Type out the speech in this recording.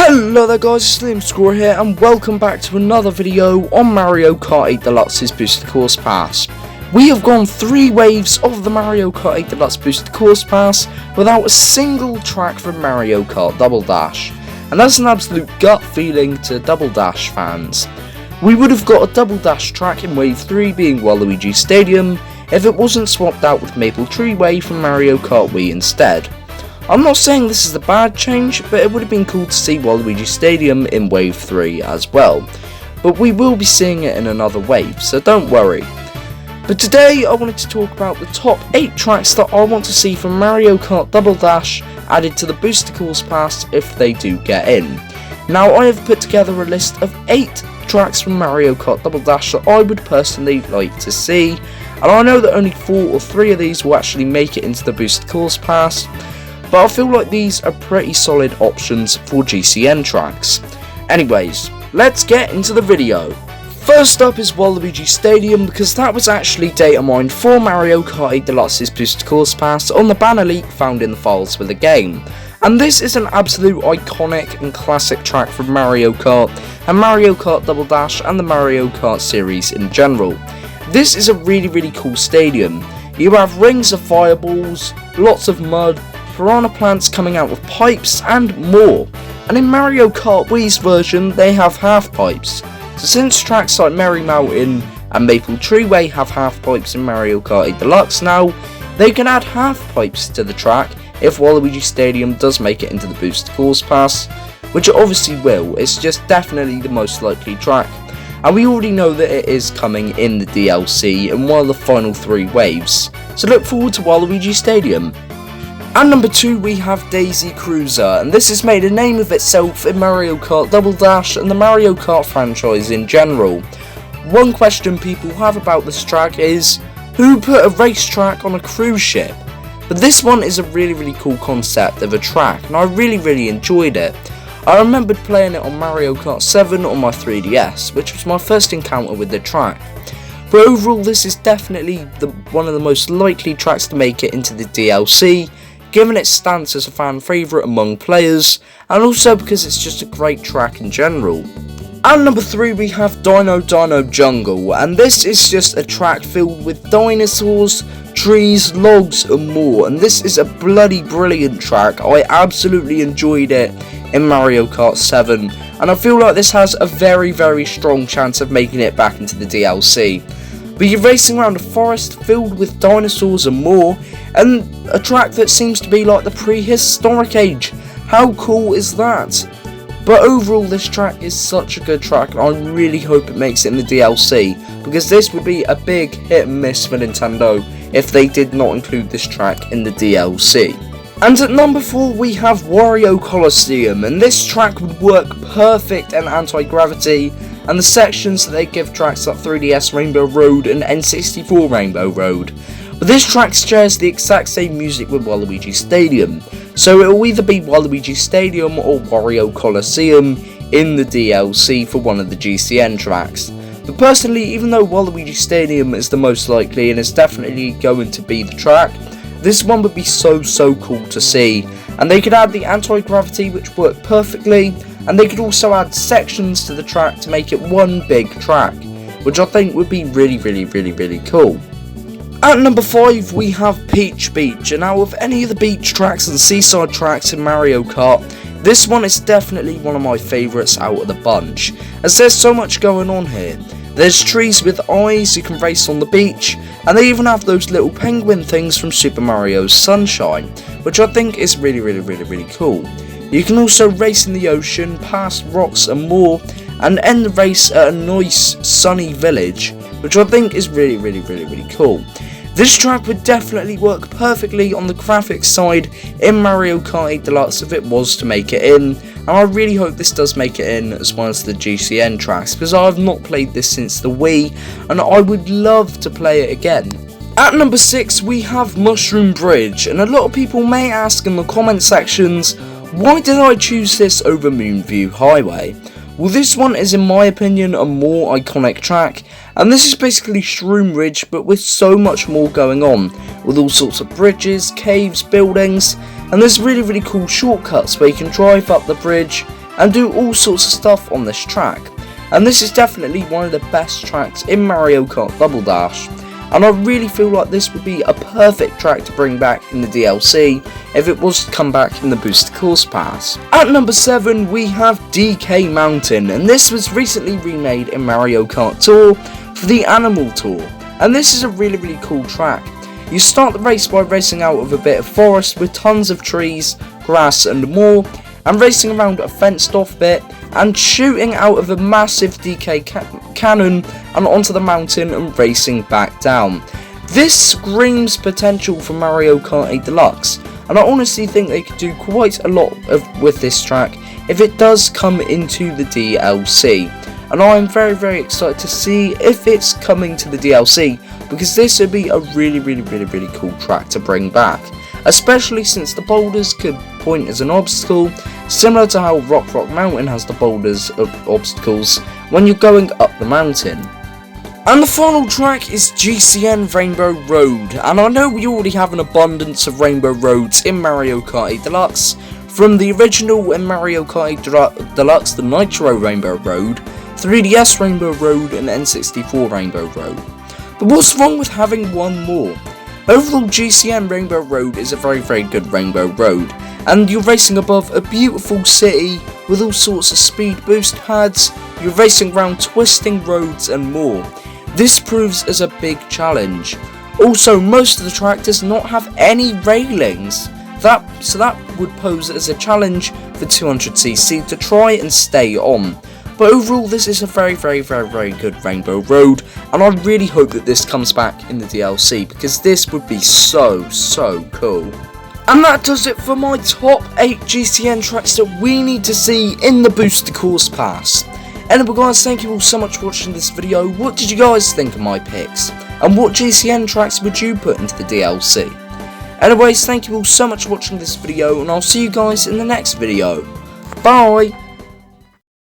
Hello there guys, Slim Score here and welcome back to another video on Mario Kart 8 Deluxe's Boosted Course Pass. We have gone 3 waves of the Mario Kart 8 Deluxe Boosted Course Pass without a single track from Mario Kart Double Dash. And that's an absolute gut feeling to Double Dash fans. We would have got a Double Dash track in wave 3 being Waluigi Stadium if it wasn't swapped out with Maple Treeway from Mario Kart Wii instead. I'm not saying this is a bad change, but it would have been cool to see Waluigi Stadium in Wave 3 as well. But we will be seeing it in another wave, so don't worry. But today I wanted to talk about the top 8 tracks that I want to see from Mario Kart Double Dash added to the Booster Course Pass if they do get in. Now I have put together a list of 8 tracks from Mario Kart Double Dash that I would personally like to see, and I know that only 4 or 3 of these will actually make it into the Booster Course Pass. But I feel like these are pretty solid options for GCN tracks. Anyways, let's get into the video. First up is Waluigi Stadium, because that was actually data mined for Mario Kart 8 Deluxe's Boosted Course Pass on the banner leak found in the files for the game. And this is an absolute iconic and classic track from Mario Kart and Mario Kart Double Dash and the Mario Kart series in general. This is a really cool stadium. You have rings of fireballs, lots of mud, piranha plants coming out with pipes and more. And in Mario Kart Wii's version they have half pipes. So since tracks like Merry Mountain and Maple Treeway have half pipes in Mario Kart 8 Deluxe now, they can add half pipes to the track if Waluigi Stadium does make it into the Booster Course Pass, which it obviously will. It's just definitely the most likely track. And we already know that it is coming in the DLC in one of the final 3 waves. So look forward to Waluigi Stadium. At number 2 we have Daisy Cruiser, and this has made a name of itself in Mario Kart Double Dash and the Mario Kart franchise in general. One question people have about this track is, who put a racetrack on a cruise ship? But this one is a really cool concept of a track, and I really enjoyed it. I remembered playing it on Mario Kart 7 on my 3DS, which was my first encounter with the track. But overall this is definitely one of the most likely tracks to make it into the DLC, given its stance as a fan favourite among players, and also because it's just a great track in general. At number 3 we have Dino Jungle, and this is just a track filled with dinosaurs, trees, logs and more, and this is a bloody brilliant track. I absolutely enjoyed it in Mario Kart 7, and I feel like this has a very strong chance of making it back into the DLC. But you're racing around a forest filled with dinosaurs and more, and a track that seems to be like the prehistoric age. How cool is that? But overall this track is such a good track, and I really hope it makes it in the DLC, because this would be a big hit and miss for Nintendo if they did not include this track in the DLC. And at number 4 we have Wario Coliseum, and this track would work perfect in anti-gravity, and the sections that they give tracks like 3DS Rainbow Road and N64 Rainbow Road. But this track shares the exact same music with Waluigi Stadium, so it will either be Waluigi Stadium or Wario Coliseum in the DLC for one of the GCN tracks. But personally, even though Waluigi Stadium is the most likely and is definitely going to be the track, this one would be so cool to see, and they could add the anti-gravity which worked perfectly, and they could also add sections to the track to make it one big track, which I think would be really cool. At number 5 we have Peach Beach, and out of any of the beach tracks and seaside tracks in Mario Kart, this one is definitely one of my favourites out of the bunch, as there's so much going on here. There's trees with eyes, you can race on the beach, and they even have those little penguin things from Super Mario Sunshine, which I think is really cool. You can also race in the ocean, past rocks and more, and end the race at a nice sunny village, which I think is really cool. This track would definitely work perfectly on the graphics side in Mario Kart 8 Deluxe if it was to make it in, and I really hope this does make it in as well as the GCN tracks, because I have not played this since the Wii, and I would love to play it again. At number 6 we have Mushroom Bridge, and a lot of people may ask in the comment sections, why did I choose this over Moonview Highway? Well, this one is in my opinion a more iconic track, and this is basically Shroom Ridge but with so much more going on, with all sorts of bridges, caves, buildings, and there's really cool shortcuts where you can drive up the bridge, and do all sorts of stuff on this track. And this is definitely one of the best tracks in Mario Kart Double Dash. And I really feel like this would be a perfect track to bring back in the DLC if it was to come back in the Booster Course Pass. At number 7 we have DK Mountain, and this was recently remade in Mario Kart Tour for the Animal Tour. And this is a really cool track. You start the race by racing out of a bit of forest with tons of trees, grass and more, and racing around a fenced off bit and shooting out of a massive DK cannon and onto the mountain and racing back down. This screams potential for Mario Kart 8 Deluxe, and I honestly think they could do quite a lot with this track if it does come into the DLC. And I am very excited to see if it's coming to the DLC, because this would be a really cool track to bring back, especially since the boulders could point as an obstacle, similar to how Rock Mountain has the boulders of obstacles when you're going up the mountain. And the final track is GCN Rainbow Road, and I know we already have an abundance of Rainbow Roads in Mario Kart 8 Deluxe, from the original in Mario Kart 8 Deluxe, the Nitro Rainbow Road, 3DS Rainbow Road and N64 Rainbow Road. But what's wrong with having one more? Overall, GCN Rainbow Road is a very good Rainbow Road, and you're racing above a beautiful city with all sorts of speed boost pads, you're racing around twisting roads and more. This proves as a big challenge. Also, most of the track does not have any railings, so that would pose as a challenge for 200cc to try and stay on. But overall, this is a very good Rainbow Road, and I really hope that this comes back in the DLC, because this would be so cool. And that does it for my top 8 GCN tracks that we need to see in the Booster Course Pass. Anyway guys, thank you all so much for watching this video. What did you guys think of my picks? And what GCN tracks would you put into the DLC? Anyways, thank you all so much for watching this video, and I'll see you guys in the next video. Bye!